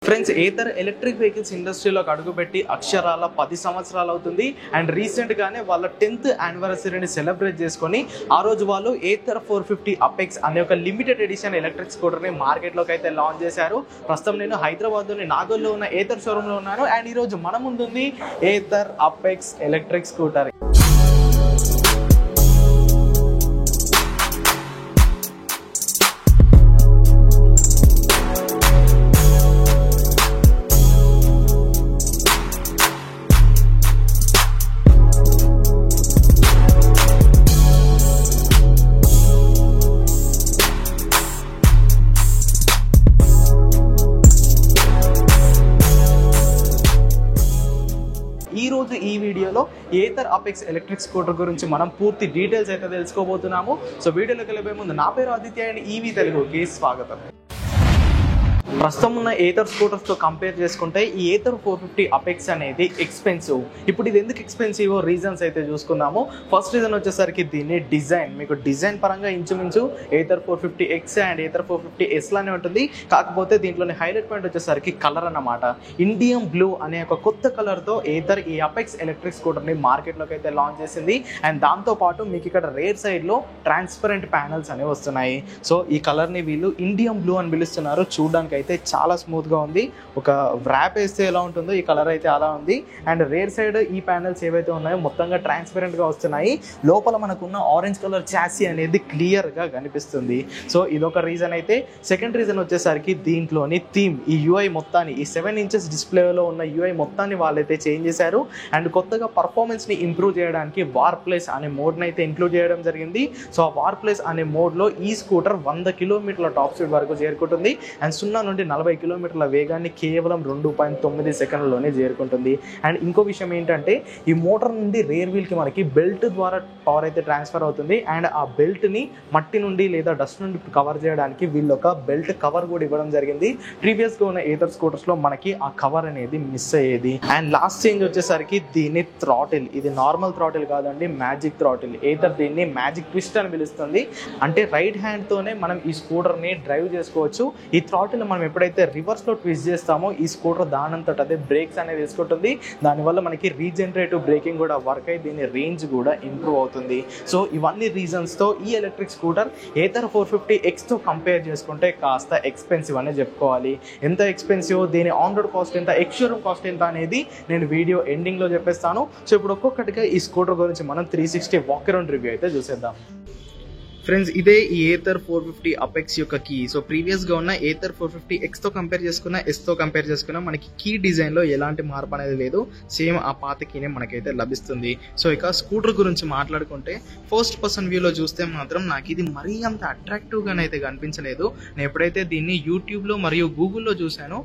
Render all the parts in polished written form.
Friends, Ather electric vehicles ఇండస్ట్రీలోకి అడుగుపెట్టి అక్షరాల 10 సంవత్సరాలు అవుతుంది. అండ్ రీసెంట్గానే వాళ్ళ 10th యానివర్సరీని సెలబ్రేట్ చేసుకొని ఆ రోజు వాళ్ళు ఏతర్ 450 అపెక్స్ అనే ఒక లిమిటెడ్ ఎడిషన్ ఎలక్ట్రిక్ స్కూటర్ని మార్కెట్లోకి అయితే లాంచ్ చేశారు. ప్రస్తుతం నేను హైదరాబాద్లోని నాగోల్లో ఉన్న ఏతర్ షోరూంలో ఉన్నాను. అండ్ ఈరోజు మన ముందుంది ఏతర్ అపెక్స్ ఎలక్ట్రిక్ స్కూటర్. ఈ వీడియోలో ఏతర్ అపెక్స్ ఎలక్ట్రిక్ స్కూటర్ గురించి మనం పూర్తి డీటెయిల్స్ అయితే తెలుసుకోబోతున్నాము. సో వీడియోలోకి వెళ్ళే ముందు నా పేరు ఆదిత్య అండ్ ఈవీ తెలుగుకి స్వాగతం. ప్రస్తుతం ఉన్న ఏతర్ స్కూటర్స్తో కంపేర్ చేసుకుంటే ఈ ఏతర్ 450 అపెక్స్ అనేది ఎక్స్పెన్సివ్. ఇప్పుడు ఇది ఎందుకు ఎక్స్పెన్సివ్ రీజన్స్ అయితే చూసుకుందాము. ఫస్ట్ రీజన్ వచ్చేసరికి దీని డిజైన్. మీకు డిజైన్ పరంగా ఇంచుమించు Ather 450X and Ather 450S లానే ఉంటుంది. కాకపోతే దీంట్లోని హైలైట్ పాయింట్ వచ్చేసరికి కలర్ అన్నమాట. ఇండియన్ బ్లూ అనే ఒక కొత్త కలర్తో ఏతర్ ఈ అపెక్స్ ఎలక్ట్రిక్ స్కూటర్ని మార్కెట్లోకి అయితే లాంచ్ చేసింది. అండ్ దాంతోపాటు మీకు ఇక్కడ రేర్ సైడ్లో ట్రాన్స్పరెంట్ ప్యానల్స్ అనేవి వస్తున్నాయి. సో ఈ కలర్ని వీళ్ళు ఇండియన్ బ్లూ అని పిలుస్తున్నారు. చూడడానికి అయితే చాలా స్మూత్గా ఉంది. ఒక ర్యాప్ వేస్తే ఎలా ఉంటుందో ఈ కలర్ అయితే అలా ఉంది. అండ్ రేర్ సైడ్ ఈ ప్యానల్స్ ఏవైతే ఉన్నాయో మొత్తంగా ట్రాన్స్పరెంట్గా వస్తున్నాయి. లోపల మనకున్న ఆరెంజ్ కలర్ చాసీ అనేది క్లియర్గా కనిపిస్తుంది. సో ఇదొక రీజన్ అయితే. సెకండ్ రీజన్ వచ్చేసరికి దీంట్లోని థీమ్, ఈ యూఐ మొత్తాన్ని, ఈ 7 inches డిస్ప్లేలో ఉన్న యూఐ మొత్తాన్ని వాళ్ళైతే చేంజ్ చేశారు. అండ్ కొత్తగా పర్ఫార్మెన్స్ని ఇంప్రూవ్ చేయడానికి వార్ ప్లేస్ అనే మోడ్ని అయితే ఇంక్లూడ్ చేయడం జరిగింది. సో ఆ వార్ ప్లేస్ అనే మోడ్లో ఈ స్కూటర్ 100 కిలోమీటర్ల టాప్ స్పీడ్ వరకు చేరుకుంటుంది. అండ్ 0 నుండి 40 కిలోమీటర్ల వేగాన్ని కేవలం 2.9 సెకండ్లలోనే చేరుకుంటుంది. అండ్ ఇంకో విషయం ఏంటంటే ఈ మోటార్ నుండి రేర్ వీల్కి మనకి బెల్ట్ ద్వారా పవర్ అయితే ట్రాన్స్ఫర్ అవుతుంది. అండ్ ఆ బెల్ట్ని మట్టి నుండి లేదా డస్ట్ నుండి కవర్ చేయడానికి వీళ్ళు ఒక బెల్ట్ కవర్ కూడా ఇవ్వడం జరిగింది. ప్రీవియస్గా ఉన్న ఏతర్ స్కూటర్స్లో మనకి ఆ కవర్ అనేది మిస్ అయ్యేది. అండ్ లాస్ట్ చేంజ్ వచ్చేసరికి దీని థ్రాటిల్. ఇది నార్మల్ థ్రాటిల్ కాదండి, మ్యాజిక్ థ్రాటిల్. ఏతర్ దీన్ని మ్యాజిక్ ట్విస్ట్ అని పిలుస్తుంది. అంటే రైట్ హ్యాండ్తోనే మనం ఈ స్కూటర్ని డ్రైవ్ చేసుకోవచ్చు. ఈ థ్రాటిల్ మనం ఎప్పుడైతే రివర్స్లో ట్విస్ట్ చేస్తామో ఈ స్కూటర్ దానంతట అదే బ్రేక్స్ అనేది వేసుకుంటుంది. దానివల్ల మనకి రీజనరేటివ్ బ్రేకింగ్ కూడా వర్క్ అయ్యి దీని రేంజ్ కూడా ఇంప్రూవ్ అవుతుంది. సో ఇవన్నీ రీజన్స్తో ఈ ఎలక్ట్రిక్ స్కూటర్ ఏతర్ 450Xతో కంపేర్ చేసుకుంటే కాస్త ఎక్స్పెన్సివ్ అనే చెప్పుకోవాలి. ఎంత ఎక్స్పెన్సివ్, దీని ఆన్ రోడ్ కాస్ట్ ఎంత, ఎక్స్షోరూమ్ కాస్ట్ ఎంత అనేది నేను వీడియో ఎండింగ్లో చెప్పేస్తాను. సో ఇప్పుడు ఒక్కొక్కటిగా ఈ స్కూటర్ గురించి మనం 360 వాక్ అరౌండ్ రివ్యూ అయితే చూసేద్దాం. ఫ్రెండ్స్, ఇదే ఈ ఏతర్ 450 అపెక్స్ యొక్క కీ. సో ప్రీవియస్గా ఉన్న ఏతర్ 450Xతో కంపేర్ చేసుకున్న, ఎస్తో కంపేర్ చేసుకున్న మనకి కీ డిజైన్లో ఎలాంటి మార్పు అనేది లేదు. సేమ్ ఆ పాత కీనే మనకైతే లభిస్తుంది. సో ఇక స్కూటర్ గురించి మాట్లాడుకుంటే ఫస్ట్ పర్సన్ వ్యూలో చూస్తే మాత్రం నాకు ఇది మరీ అంత అట్రాక్టివ్గానైతే కనిపించలేదు. నేను ఎప్పుడైతే దీన్ని యూట్యూబ్లో మరియు గూగుల్లో చూశానో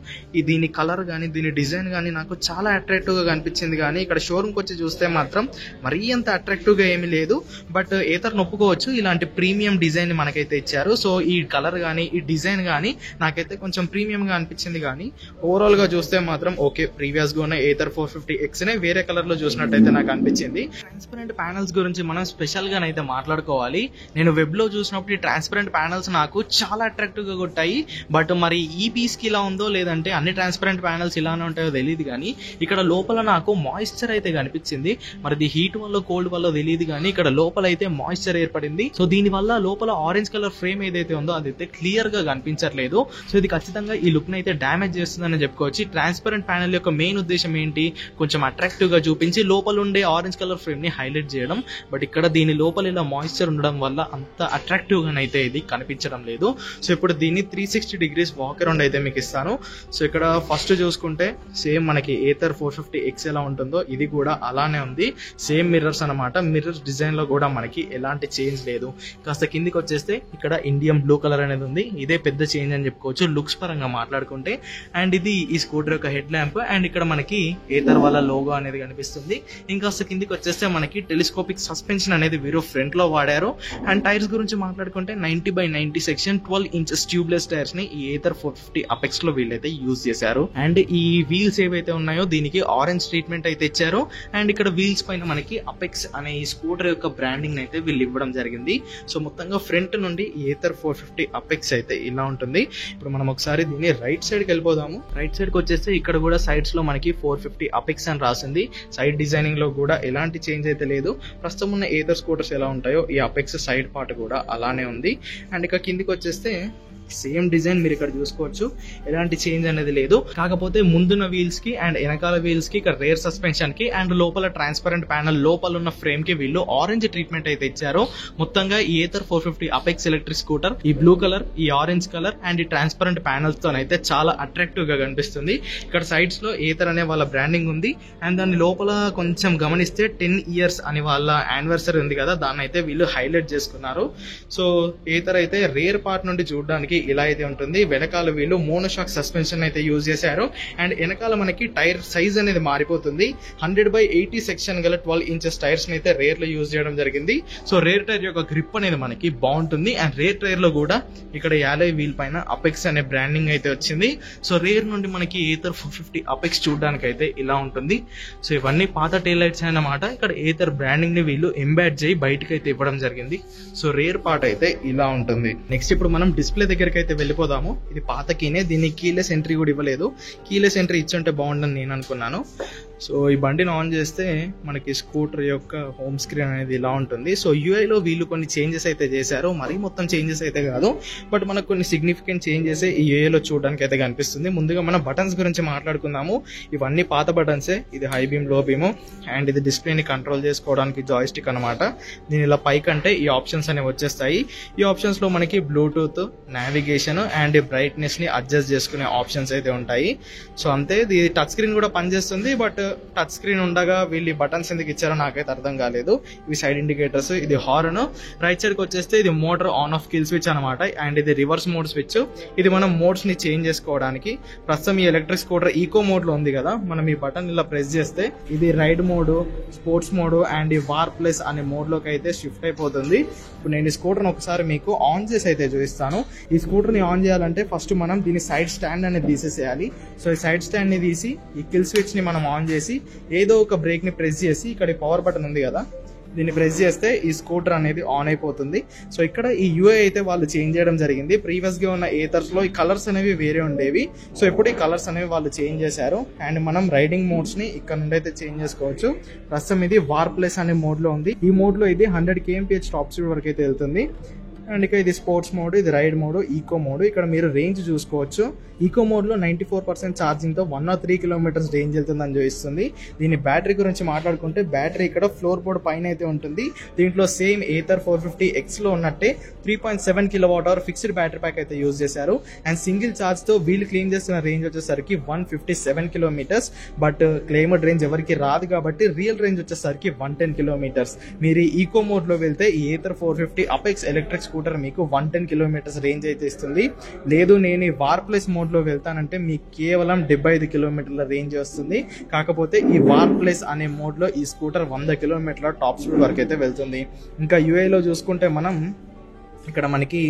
దీని కలర్ కానీ దీని డిజైన్ కానీ నాకు చాలా అట్రాక్టివ్గా కనిపించింది. కానీ ఇక్కడ షోరూమ్కి వచ్చి చూస్తే మాత్రం మరీ అంత అట్రాక్టివ్గా ఏమీ లేదు. బట్ ఏతర్ నొప్పుకోవచ్చు, ఇలాంటి ప్రీమియం డిజైన్ మనకైతే ఇచ్చారు. సో ఈ కలర్ కానీ ఈ డిజైన్ కానీ నాకైతే కొంచెం ప్రీమియంగా అనిపించింది. కానీ ఓవరాల్గా చూస్తే మాత్రం ఓకే, ప్రీవియస్గా ఉన్న ఏతర్ 450Xనే వేరే కలర్లో చూసినట్టయితే నాకు అనిపించింది. ట్రాన్స్పరెంట్ ప్యానల్స్ గురించి మనం స్పెషల్గానైతే మాట్లాడుకోవాలి. నేను వెబ్లో చూసినప్పుడు ఈ ట్రాన్స్పరెంట్ ప్యానల్స్ నాకు చాలా అట్రాక్టివ్గా కొట్టాయి. బట్ మరి ఈ పీస్కి ఇలా ఉందో లేదంటే అన్ని ట్రాన్స్పరెంట్ ప్యానల్స్ ఇలానే ఉంటాయో తెలియదు. కానీ ఇక్కడ లోపల నాకు మాయిశ్చర్ అయితే కనిపించింది. మరి ఇది హీట్ వల్ల కోల్డ్ వల్ల తెలియదు. కానీ ఇక్కడ లోపల అయితే మాయిశ్చర్ ఏర్పడింది. సో దీనివల్ల లోపల ఆరెంజ్ కలర్ ఫ్రేమ్ ఏదైతే ఉందో అదైతే క్లియర్ గా కనిపించట్లేదు. సో ఇది ఖచ్చితంగా ఈ లుక్ ని అయితే డ్యామేజ్ చేస్తుందని చెప్పుకోవచ్చు. ట్రాన్స్పరెంట్ ప్యానల్ యొక్క మెయిన్ ఉద్దేశం ఏంటి, కొంచెం అట్రాక్టివ్ గా చూపించి లోపల ఉండే ఆరెంజ్ కలర్ ఫ్రేమ్ ని హైలైట్ చేయడం. బట్ ఇక్కడ దీని లోపల ఇలా మాయిశ్చర్ ఉండడం వల్ల అంత అట్రాక్టివ్ గానైతే ఇది కనిపించడం లేదు. సో ఇప్పుడు దీన్ని 360 degrees వాక్ అరౌండ్ అయితే మీకు ఇస్తాను. సో ఇక్కడ ఫస్ట్ చూసుకుంటే సేమ్ మనకి ఏతర్ 450X ఎలా ఉంటుందో ఇది కూడా అలానే ఉంది. సేమ్ మిర్రర్స్ అనమాట. మిర్రర్స్ డిజైన్ లో కూడా మనకి ఎలాంటి చేంజ్ లేదు. కాస్త కిందికి వచ్చేస్తే ఇక్కడ ఇండియన్ బ్లూ కలర్ అనేది ఉంది. ఇదే పెద్ద చేంజ్ అని చెప్పుకోవచ్చు లుక్స్ పరంగా మాట్లాడుకుంటే. అండ్ ఇది ఈ స్కూటర్ యొక్క హెడ్ ల్యాంప్. అండ్ ఇక్కడ మనకి ఏతర్ వాళ్ళ లోగో అనేది కనిపిస్తుంది. ఇంకాస్త కిందికి వచ్చేస్తే మనకి టెలిస్కోపిక్ సస్పెన్షన్ అనేది వీరు ఫ్రంట్ లో వాడారు. అండ్ టైర్స్ గురించి మాట్లాడుకుంటే 90/90 సెక్షన్ 12 inches ట్యూబ్లెస్ టైర్స్ ని ఈ ఏతర్ 450 అపెక్స్ లో వీళ్ళైతే యూజ్ చేశారు. అండ్ ఈ వీల్స్ ఏవైతే ఉన్నాయో దీనికి ఆరెంజ్ ట్రీట్మెంట్ అయితే ఇచ్చారు. అండ్ ఇక్కడ వీల్స్ పైన మనకి అపెక్స్ అనే ఈ స్కూటర్ యొక్క బ్రాండింగ్ అయితే వీళ్ళు ఇవ్వడం జరిగింది. సో మొత్తంగా ఫ్రంట్ నుండి ఏథర్ 450 అపెక్స్ అయితే ఇలా ఉంటుంది. ఇప్పుడు మనం ఒకసారి దీన్ని రైట్ సైడ్కి వెళ్ళిపోదాము. రైట్ సైడ్కి వచ్చేస్తే ఇక్కడ కూడా సైడ్స్ లో మనకి 450 అపెక్స్ అని రాసింది. సైడ్ డిజైనింగ్ లో కూడా ఎలాంటి చేంజ్ అయితే లేదు. ప్రస్తుతం ఉన్న ఏథర్ స్కూటర్స్ ఎలా ఉంటాయో ఈ అపెక్స్ సైడ్ పార్ట్ కూడా అలానే ఉంది. అండ్ ఇక కిందికి వచ్చేస్తే సేమ్ డిజైన్ మీరు ఇక్కడ చూసుకోవచ్చు, ఎలాంటి చేంజ్ అనేది లేదు. కాకపోతే ముందున్న వీల్స్ కి అండ్ వెనకాల వీల్స్ కి ఇక్కడ రేర్ సస్పెన్షన్ కి అండ్ లోపల ట్రాన్స్పరెంట్ ప్యానల్ లోపల ఉన్న ఫ్రేమ్ కి వీళ్ళు ఆరెంజ్ ట్రీట్మెంట్ అయితే ఇచ్చారు. మొత్తంగా ఈ ఏథర్ 450 అపెక్స్ ఎలక్ట్రిక్ స్కూటర్ ఈ బ్లూ కలర్, ఈ ఆరెంజ్ కలర్ అండ్ ఈ ట్రాన్స్పరెంట్ ప్యానల్స్ తో అయితే చాలా అట్రాక్టివ్ గా కనిపిస్తుంది. ఇక్కడ సైడ్స్ లో ఏథర్ అనే వాళ్ళ బ్రాండింగ్ ఉంది అండ్ దాని లోపల కొంచెం గమనిస్తే 10 years అని వాళ్ళ యానివర్సరీ ఉంది కదా, దాన్ని అయితే వీళ్ళు హైలైట్ చేసుకున్నారు. సో ఏథర్ అయితే రేర్ పార్ట్ నుండి చూడడానికి ఇలా అయితే ఉంటుంది. వెనకాల వీళ్ళు మోనోషాక్ సస్పెన్షన్ అయితే యూజ్ చేశారు అండ్ వెనకాల మనకి టైర్ సైజ్ అనేది మారిపోతుంది. 100/80 సెక్షన్ గల 12 inches టైర్స్ అయితే రేర్ లో యూజ్ చేయడం జరిగింది. సో రేర్ టైర్ యొక్క గ్రిప్ అనేది మనకి బాగుంటుంది అండ్ రేర్ టైర్ లో కూడా ఇక్కడ యాలయ్ వీల్ పైన అపెక్స్ అనే బ్రాండింగ్ అయితే వచ్చింది. సో రేర్ నుండి మనకి ఏథర్ 450 అపెక్స్ చూడడానికి అయితే ఇలా ఉంటుంది. సో ఇవన్నీ పాత టైల్ లైట్స్ అన్నమాట. ఇక్కడ ఏథర్ బ్రాండింగ్ ని వీళ్ళు ఎంబాడ్ చేయి బయటకి అయితే ఇవ్వడం జరిగింది. సో రేర్ పార్ట్ అయితే ఇలా ఉంటుంది. నెక్స్ట్ ఇప్పుడు మనం డిస్ప్లే దగ్గరికి అయితే వెళ్ళిపోదాము. ఇది పాత కీనే, దీన్ని కీలెస్ ఎంట్రీ కూడా ఇవ్వలేదు. కీలెస్ ఎంట్రీ ఇచ్చుంటే బాగుండని నేను అనుకున్నాను. సో ఈ బండిని ఆన్ చేస్తే మనకి స్కూటర్ యొక్క హోమ్ స్క్రీన్ అనేది ఇలా ఉంటుంది. సో యూఐలో వీళ్ళు కొన్ని చేంజెస్ అయితే చేశారు, మరీ మొత్తం చేంజెస్ అయితే కాదు, బట్ మనకు కొన్ని సిగ్నిఫికెంట్ చేంజెస్ ఈ యూఐలో చూడడానికి అయితే కనిపిస్తుంది. ముందుగా మనం బటన్స్ గురించి మాట్లాడుకుందాము. ఇవన్నీ పాత బటన్సే. ఇది హై బీమ్, లో బీమ్ అండ్ ఇది డిస్ప్లేని కంట్రోల్ చేసుకోవడానికి జాయిస్టిక్ అనమాట. దీని ఇలా పైకంటే ఈ ఆప్షన్స్ అనేవి వచ్చేస్తాయి. ఈ ఆప్షన్స్ లో మనకి బ్లూటూత్, నావిగేషన్ అండ్ బ్రైట్నెస్ ని అడ్జస్ట్ చేసుకునే ఆప్షన్స్ అయితే ఉంటాయి. సో అంతే. ఇది టచ్ స్క్రీన్ కూడా పనిచేస్తుంది, బట్ టచ్ స్క్రీన్ ఉండగా వీళ్ళు బటన్స్ ఎందుకు ఇచ్చారో నాకైతే అర్థం కాలేదు. ఇవి సైడ్ ఇండికేటర్స్, ఇది హార్న్. రైట్ సైడ్ కి వచ్చేస్తే ఇది motor on off kill switch అనమాట అండ్ ఇది రివర్స్ మోడ్ స్విచ్. ఇది మనం మోడ్స్ ని చేంజ్ చేసుకోవడానికి. ప్రస్తుతం ఈ ఎలక్ట్రిక్ స్కూటర్ ఈకో మోడ్ లో ఉంది కదా, మనం ఈ బటన్ ఇలా ప్రెస్ చేస్తే ఇది ride mode, sports mode and ఈ వార్ ప్లస్ అనే మోడ్ లోకి అయితే షిఫ్ట్ అయిపోతుంది. ఇప్పుడు నేను ఈ స్కూటర్ ఒకసారి మీకు ఆన్ చేసి అయితే చూపిస్తాను. ఈ స్కూటర్ ని ఆన్ చేయాలంటే ఫస్ట్ మనం దీని సైడ్ స్టాండ్ అనేది తీసేసేయాలి. సో ఈ సైడ్ స్టాండ్ ని తీసి ఈ కిల్ స్విచ్ ని మనం ఆన్ చేసి ఏదో ఒక బ్రేక్ ని ప్రెస్ చేసి ఇక్కడ పవర్ బటన్ ఉంది కదా, దీన్ని ప్రెస్ చేస్తే ఈ స్కూటర్ అనేది ఆన్ అయిపోతుంది. సో ఇక్కడ ఈ యూఐ అయితే వాళ్ళు చేంజ్ చేయడం జరిగింది. ప్రీవియస్ గా ఉన్న ఏథర్స్ లో ఈ కలర్స్ అనేవి వేరే ఉండేవి. సో ఇప్పుడు ఈ కలర్స్ అనేవి వాళ్ళు చేంజ్ చేశారు అండ్ మనం రైడింగ్ మోడ్స్ ని ఇక్కడ నుండి అయితే చేంజ్ చేసుకోవచ్చు. ప్రస్తుతం ఇది వార్ ప్లస్ అనే మోడ్ లో ఉంది. ఈ మోడ్ లో ఇది 100 kmph టాప్ స్పీడ్ వరకు అయితే వెళ్తుంది. అండ్ ఇక ఇది స్పోర్ట్స్ మోడ్, ఇది రైడ్ మోడ్, ఈకో మోడ్. ఇక్కడ మీరు రేంజ్ చూసుకోవచ్చు. ఈకో మోడ్ లో 94% ఛార్జింగ్ తో 103 kilometers రేంజ్ వెళ్తుందని చూపిస్తుంది. దీని బ్యాటరీ గురించి మాట్లాడుకుంటే బ్యాటరీ ఇక్కడ ఫ్లోర్ బోర్డ్ పైన అయితే ఉంటుంది. దీంట్లో సేమ్ ఏథర్ 450X లో ఉన్నట్టే 3.7 kWh ఫిక్స్డ్ బ్యాటరీ ప్యాక్ అయితే యూజ్ చేశారు అండ్ సింగిల్ ఛార్జ్ తో వీళ్ళు క్లెయిమ్ చేస్తున్న రేంజ్ వచ్చేసరికి 157 kilometers. బట్ క్లెయిమ్డ్ రేంజ్ ఎవరికి రాదు కాబట్టి రియల్ రేంజ్ వచ్చేసరికి 110 kilometers. మీరు ఈకో మోడ్ లో వెళ్తే ఈ ఏథర్ 450 అపెక్స్ ఎలక్ట్రిక్ స్కూటర్ మీకు 110 kilometers రేంజ్ అయితే ఇస్తుంది. లేదు నేను ఈ వార్ ప్లస్ మోడ్ లో వెళ్తానంటే మీకు కేవలం 75 kilometers రేంజ్ వస్తుంది. కాకపోతే ఈ వార్ ప్లస్ అనే మోడ్ లో ఈ స్కూటర్ 100 kilometers టాప్ స్పీడ్ వరకు అయితే వెళ్తుంది. ఇంకా యూఐ లో చూసుకుంటే మనం ఇక్కడ మనకి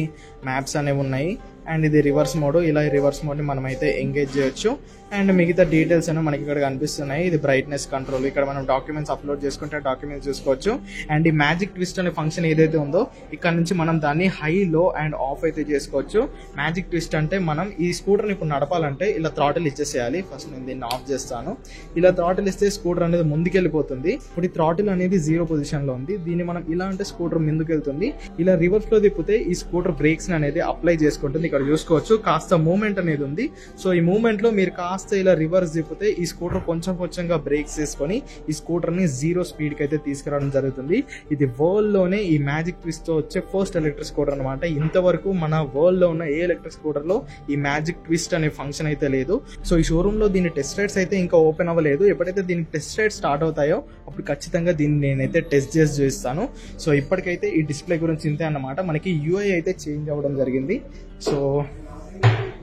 మ్యాప్స్ అనేవి ఉన్నాయి అండ్ ఇది రివర్స్ మోడ్. ఇలా రివర్స్ మోడ్ ని మనం అయితే ఎంగేజ్ చేయొచ్చు అండ్ మిగతా డీటెయిల్స్ అనేవి మనకి ఇక్కడ కనిపిస్తున్నాయి. ఇది బ్రైట్నెస్ కంట్రోల్, ఇక్కడ మనం డాక్యుమెంట్స్ అప్లోడ్ చేసుకుంటే డాక్యుమెంట్స్ చూసుకోవచ్చు. అండ్ ఈ మ్యాజిక్ ట్విస్ట్ అనే ఫంక్షన్ ఏదైతే ఉందో ఇక్కడ నుంచి మనం దాన్ని హై, లో అండ్ ఆఫ్ అయితే చేసుకోవచ్చు. మ్యాజిక్ ట్విస్ట్ అంటే మనం ఈ స్కూటర్ ని ఇప్పుడు నడపాలంటే ఇలా థ్రాటిల్ ఇచ్చేసేయాలి. ఫస్ట్ నేను దీన్ని ఆఫ్ చేస్తాను. ఇలా థ్రాటిల్ ఇస్తే స్కూటర్ అనేది ముందుకెళ్ళిపోతుంది. ఇప్పుడు ఈ థ్రాటిల్ అనేది 0 పొజిషన్ లో ఉంది. దీన్ని మనం ఇలా అంటే స్కూటర్ ముందుకెళ్తుంది. ఇలా రివర్స్ లో తిప్పితే ఈ స్కూటర్ బ్రేక్స్ అనేది అప్లై చేసుకుంటుంది. ఇక్కడ చూసుకోవచ్చు కాస్త మూవ్మెంట్ అనేది ఉంది. సో ఈ మూవ్మెంట్ లో మీరు కాస్త ఇలా రివర్స్ తిప్పితే ఈ స్కూటర్ కొంచెం కొంచెంగా బ్రేక్స్ చేసుకొని ఈ స్కూటర్ ని 0 స్పీడ్ కి అయితే తీసుకురావడం జరుగుతుంది. ఇది వరల్డ్ లోనే ఈ మ్యాజిక్ ట్విస్ట్ తో వచ్చే ఫస్ట్ ఎలక్ట్రిక్ స్కూటర్ అనమాట. ఇంతవరకు మన వరల్డ్ లో ఉన్న ఏ ఎలక్ట్రిక్ స్కూటర్ లో ఈ మ్యాజిక్ ట్విస్ట్ అనే ఫంక్షన్ అయితే లేదు. సో ఈ షోరూమ్ లో దీని టెస్ట్ రైడ్స్ అయితే ఇంకా ఓపెన్ అవ్వలేదు. ఎప్పుడైతే దీని టెస్ట్ రైడ్స్ స్టార్ట్ అవుతాయో అప్పుడు ఖచ్చితంగా దీన్ని నేనైతే టెస్ట్ చేసి చూపిస్తాను. సో ఇప్పటికైతే ఈ డిస్ప్లే గురించి ఇంతే అన్నమాట. మనకి యూఐ అయితే చేంజ్ అవ్వడం జరిగింది. సో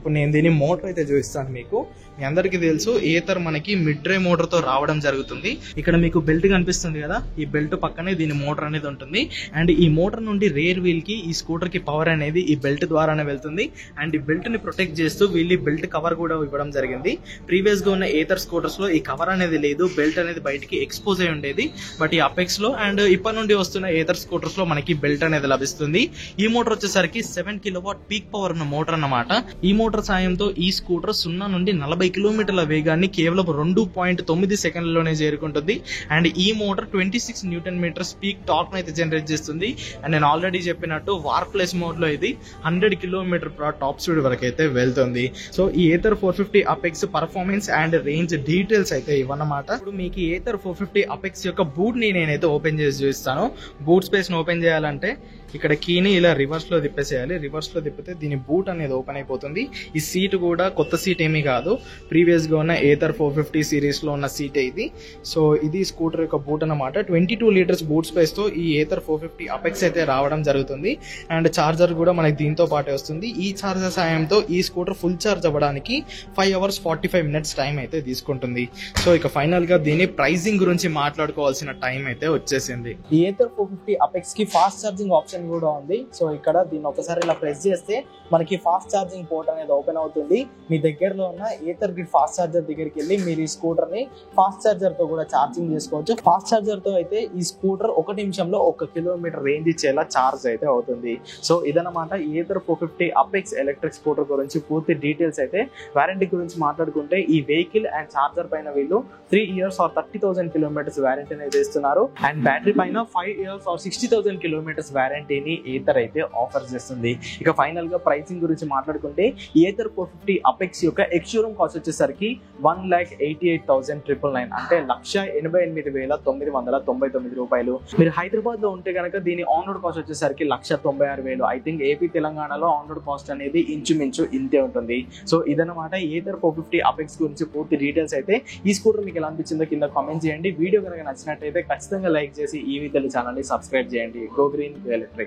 ఇప్పుడు నేను దీని మోటార్ అయితే చూపిస్తాను మీకు. మీ అందరికీ తెలుసు ఏథర్ మనకి మిడ్ డ్రైవ్ మోటార్ తో రావడం జరుగుతుంది. ఇక్కడ మీకు బెల్ట్ కనిపిస్తుంది కదా, ఈ బెల్ట్ పక్కనే దీని మోటార్ అనేది ఉంటుంది. అండ్ ఈ మోటార్ నుండి రేర్ వీల్ కి ఈ స్కూటర్ కి పవర్ అనేది ఈ బెల్ట్ ద్వారానే వెళ్తుంది. అండ్ ఈ బెల్ట్ ని ప్రొటెక్ట్ చేస్తూ వీళ్ళు బెల్ట్ కవర్ కూడా ఇవ్వడం జరిగింది. ప్రీవియస్ గా ఉన్న ఏథర్ స్కూటర్స్ లో ఈ కవర్ అనేది లేదు, బెల్ట్ అనేది బయటికి ఎక్స్పోజ్ అయి ఉండేది. బట్ ఈ అపెక్స్ లో అండ్ ఇప్పటి నుండి వస్తున్న ఏథర్ స్కూటర్స్ లో మనకి బెల్ట్ అనేది లభిస్తుంది. ఈ మోటార్ వచ్చేసరికి 7 కిలోవాట్ పీక్ పవర్ ఉన్న మోటార్ అన్నమాట. ఈ మోటార్ సాయంతో ఈ స్కూటర్ 0 నుండి 40 కిలోమీటర్ల వేగాన్ని కేవలం 2.9 సెకండ్లలోనే చేరుకుంటుంది. అండ్ ఈ motor 26 newton meters peak torque అయితే జనరేట్ చేస్తుంది. అండ్ నేను ఆల్రెడీ చెప్పినట్టు వార్ప్లెస్ మోడ్ లో ఇది 100 కిలోమీటర్ టాప్ స్పీడ్ వరకు అయితే వెళ్తుంది. సో ఈ Ather 450 apex performance and range details అయితే ఇవన్నమాట. ఇప్పుడు మీకు ఏథర్ 450 అపెక్స్ యొక్క బూట్ ని నేనైతే ఓపెన్ చేసి చూపిస్తాను. బూట్ స్పేస్ ని ఓపెన్ చేయాలంటే ఇక్కడ కీని ఇలా రివర్స్ లో తిప్పేసేయాలి. రివర్స్ లో తిప్పితే దీని బూట్ అనేది ఓపెన్ అయిపోతుంది. ఈ సీట్ కూడా కొత్త సీట్ ఏమీ కాదు, ప్రీవియస్ గా ఉన్న ఏథర్ 450 సిరీస్ లో ఉన్న సీటే ఇది. సో ఇది స్కూటర్ యొక్క బూట్ అన్నమాట. 22 లీటర్స్ బూట్ స్పేస్ తో ఈ ఏథర్ 450 అపెక్స్ అయితే రావడం జరుగుతుంది. అండ్ చార్జర్ కూడా మనకి దీంతో పాటే వస్తుంది. ఈ చార్జర్ సాయంతో ఈ స్కూటర్ ఫుల్ చార్జ్ అవ్వడానికి 5 అవర్స్ 45 మినిట్స్ టైం అయితే తీసుకుంటుంది. సో ఇక ఫైనల్ గా దీని ప్రైసింగ్ గురించి మాట్లాడుకోవాల్సిన టైం అయితే వచ్చేసింది. ఈ ఏథర్ 450 అపెక్స్ కి ఫాస్ట్ ఛార్జింగ్ ఆప్షన్ కూడా ఉంది. సో ఇక్కడ దీన్ని ఒకసారి ఇలా ప్రెస్ చేస్తే మనకి ఫాస్ట్ ఛార్జింగ్ పోర్ట్ అనేది ఓపెన్ అవుతుంది. మీ దగ్గరలో ఉన్న ఏథర్ గ్రిడ్ ఫాస్ట్ ఛార్జర్ దగ్గరికి వెళ్ళి మీరు ఈ స్కూటర్ ని ఫాస్ట్ ఛార్జర్ తో కూడా ఛార్జింగ్ చేసుకోవచ్చు. ఫాస్ట్ ఛార్జర్ తో అయితే ఈ స్కూటర్ 1 నిమిషంలో 1 కిలోమీటర్ రేంజ్ ఇచ్చేలా ఛార్జ్ అయితే అవుతుంది. సో ఇదన్నమాట ఏథర్ 450 అపెక్స్ ఎలక్ట్రిక్ స్కూటర్ గురించి పూర్తి డీటెయిల్స్ అయితే. వారంటీ గురించి మాట్లాడుకుంటే ఈ వెహికల్ అండ్ ఛార్జర్ పైన వీళ్ళు 3 ఇయర్స్ ఆర్ 30,000 కిలోమీటర్స్ వారంటీ అనేది ఇస్తున్నారు. అండ్ బ్యాటరీ పైన 5 ఇయర్స్ ఆర్ 60,000 కిలోమీటర్స్ వారంటీని ఏథర్ అయితే ఆఫర్ చేస్తుంది. ఇక ఫైనల్ గా ప్రైసింగ్ గురించి మాట్లాడుకుంటే ఏథర్ 450 అపెక్స్ యొక్క ఎక్స్ షోరూమ్ కాస్ట్ వచ్చేసరికి 1,88,999 అంటే 1,88,999 రూపాయలు. మీరు హైదరాబాద్ లో ఉంటే కనుక దీని ఆన్ రోడ్ కాస్ట్ వచ్చేసరికి 1,96,000. ఐ థింక్ ఏపీ తెలంగాణలో ఆన్ రోడ్ కాస్ట్ అనేది ఇంచుమించు ఇంతే ఉంటుంది. సో ఇదన్నమాట ఏథర్ 450 అపెక్స్ గురించి పూర్తి డీటెయిల్స్ అయితే. ఈ స్కూటర్ మీకు ఎలా అనిపించిందో కింద కామెంట్ చేయండి. వీడియో కనుక నచ్చినట్టయితే ఖచ్చితంగా లైక్ చేసి ఈవీ తెలుగు ఛానల్ ని సబ్స్క్రైబ్ చేయండి. Go green go electric.